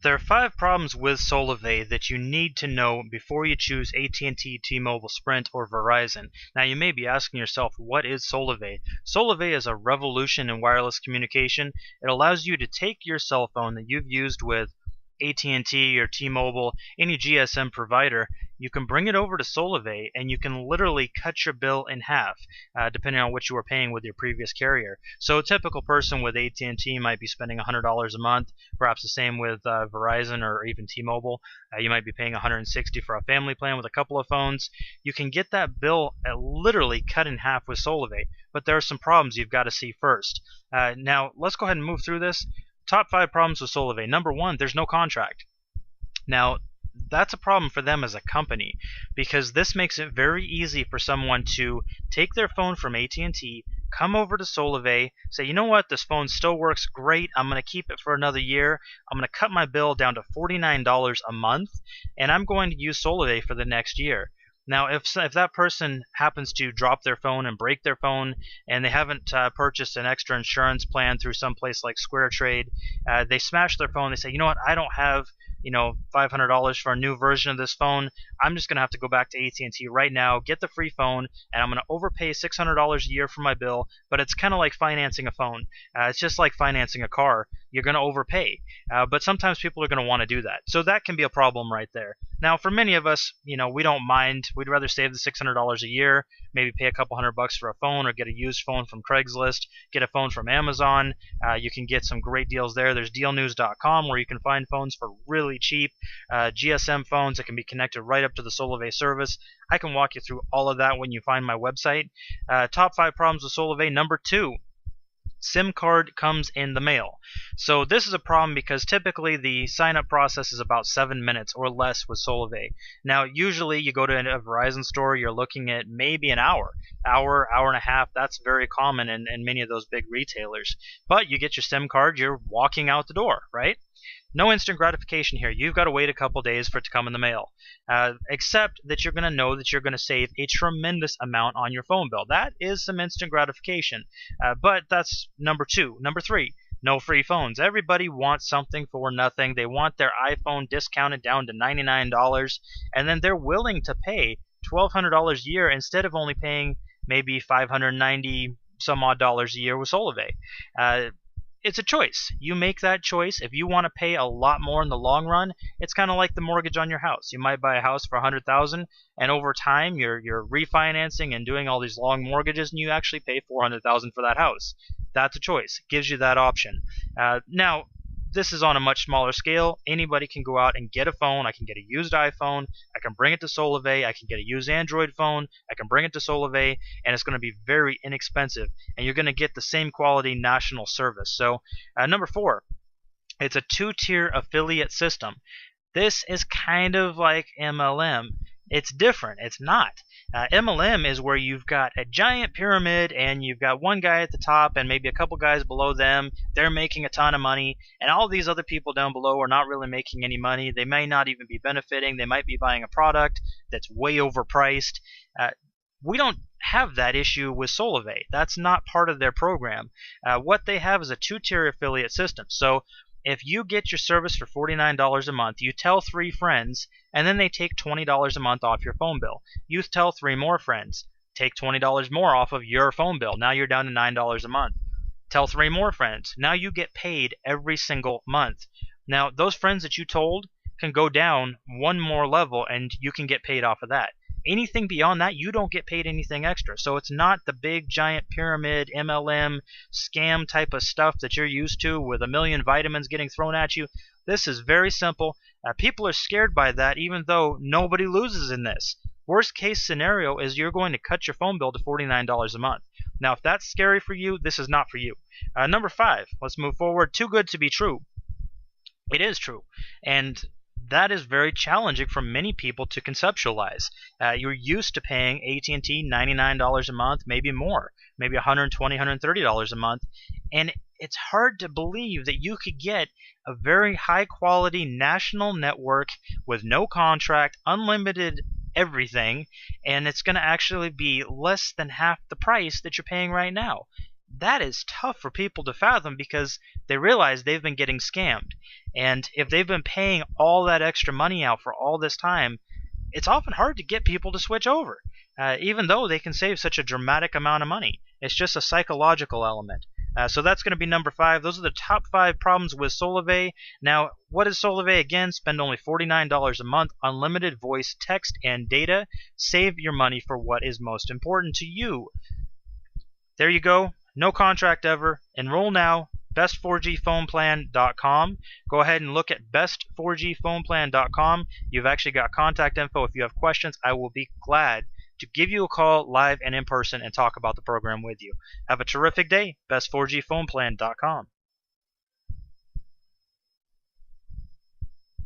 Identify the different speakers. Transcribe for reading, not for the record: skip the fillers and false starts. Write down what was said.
Speaker 1: There are 5 problems with Solavei that you need to know before you choose AT&T, T-Mobile, Sprint, or Verizon. Now you may be asking yourself, what is Solavei? Solavei is a revolution in wireless communication. It allows you to take your cell phone that you've used with AT&T or T-Mobile, any GSM provider. You can bring it over to Solavei and you can literally cut your bill in half, depending on what you were paying with your previous carrier. So a typical person with AT&T might be spending $100 a month, perhaps the same with Verizon or even T-Mobile. You might be paying $160 for a family plan with a couple of phones. You can get that bill literally cut in half with Solavei, but there are some problems you've got to see first. Now let's go ahead and move through this. Top 5 problems with Solavei. Number 1, there's no contract. Now, that's a problem for them as a company because this makes it very easy for someone to take their phone from AT&T, come over to Solavei, say, you know what, this phone still works great, I'm going to keep it for another year, I'm going to cut my bill down to $49 a month, and I'm going to use Solavei for the next year. Now, if that person happens to drop their phone and break their phone, and they haven't purchased an extra insurance plan through some place like Square Trade, they smash their phone. They say, you know what, I don't have $500 for a new version of this phone. I'm just going to have to go back to AT&T right now, get the free phone, and I'm going to overpay $600 a year for my bill. But it's kind of like financing a phone. It's just like financing a car. You're going to overpay. But sometimes people are going to want to do that. So that can be a problem right there. Now, for many of us, we don't mind. We'd rather save the $600 a year, maybe pay a couple $100 for a phone or get a used phone from Craigslist, get a phone from Amazon. You can get some great deals there. There's dealnews.com where you can find phones for really cheap. GSM phones that can be connected right up to the Solavei service. I can walk you through all of that when you find my website. Top 5 problems with Solavei. Number 2. SIM card comes in the mail. So this is a problem because typically the sign-up process is about 7 minutes or less with Solavei. Now usually you go to a Verizon store, you're looking at maybe an hour and a half. That's very common in many of those big retailers. But you get your SIM card, you're walking out the door, right? No instant gratification here. You've got to wait a couple days for it to come in the mail. Except that you're going to know that you're going to save a tremendous amount on your phone bill. That is some instant gratification. But that's number 2. Number 3, no free phones. Everybody wants something for nothing. They want their iPhone discounted down to $99, and then they're willing to pay $1,200 a year instead of only paying maybe $590 some odd dollars a year with Solavei. It's a choice. You make that choice. If you want to pay a lot more in the long run, it's kind of like the mortgage on your house. You might buy a house for $100,000, and over time you're refinancing and doing all these long mortgages, and you actually pay $400,000 for that house. That's a choice. It gives you that option. Now, this is on a much smaller scale. Anybody can go out and get a phone. I can get a used iPhone. I can bring it to Solavei. I can get a used Android phone. I can bring it to Solavei, and it's going to be very inexpensive, and you're going to get the same quality national service. So, number 4, it's a 2-tier affiliate system. This is kind of like MLM. It's different. It's not. MLM is where you've got a giant pyramid and you've got one guy at the top and maybe a couple guys below them. They're making a ton of money, and all these other people down below are not really making any money. They may not even be benefiting. They might be buying a product that's way overpriced. We don't have that issue with Solavei. That's not part of their program. What they have is a 2-tier affiliate system. So if you get your service for $49 a month, you tell 3 friends, and then they take $20 a month off your phone bill. You tell 3 more friends, take $20 more off of your phone bill. Now you're down to $9 a month. Tell 3 more friends. Now you get paid every single month. Now those friends that you told can go down one more level, and you can get paid off of that. Anything beyond that, you don't get paid anything extra. So it's not the big giant pyramid MLM scam type of stuff that you're used to with a million vitamins getting thrown at you. This is very simple. People are scared by that, even though nobody loses in this. Worst case scenario is you're going to cut your phone bill to $49 a month. Now, if that's scary for you, this is not for you. Number 5, let's move forward. Too good to be true. It is true. And that is very challenging for many people to conceptualize. You're used to paying AT&T $99 a month, maybe more, maybe $120, $130 a month, and it's hard to believe that you could get a very high-quality national network with no contract, unlimited everything, and it's going to actually be less than half the price that you're paying right now. that is tough for people to fathom because they realize they've been getting scammed. And if they've been paying all that extra money out for all this time, it's often hard to get people to switch over, even though they can save such a dramatic amount of money. It's just a psychological element. So that's going to be number 5. Those are the top 5 problems with Solavei. Now, what is Solavei again? Spend only $49 a month, unlimited voice, text, and data. Save your money for what is most important to you. There you go. No contract ever. Enroll now. Best4gphoneplan.com. Go ahead and look at best4gphoneplan.com. You've actually got contact info. If you have questions, I will be glad to give you a call live and in person and talk about the program with you. Have a terrific day. Best4gphoneplan.com.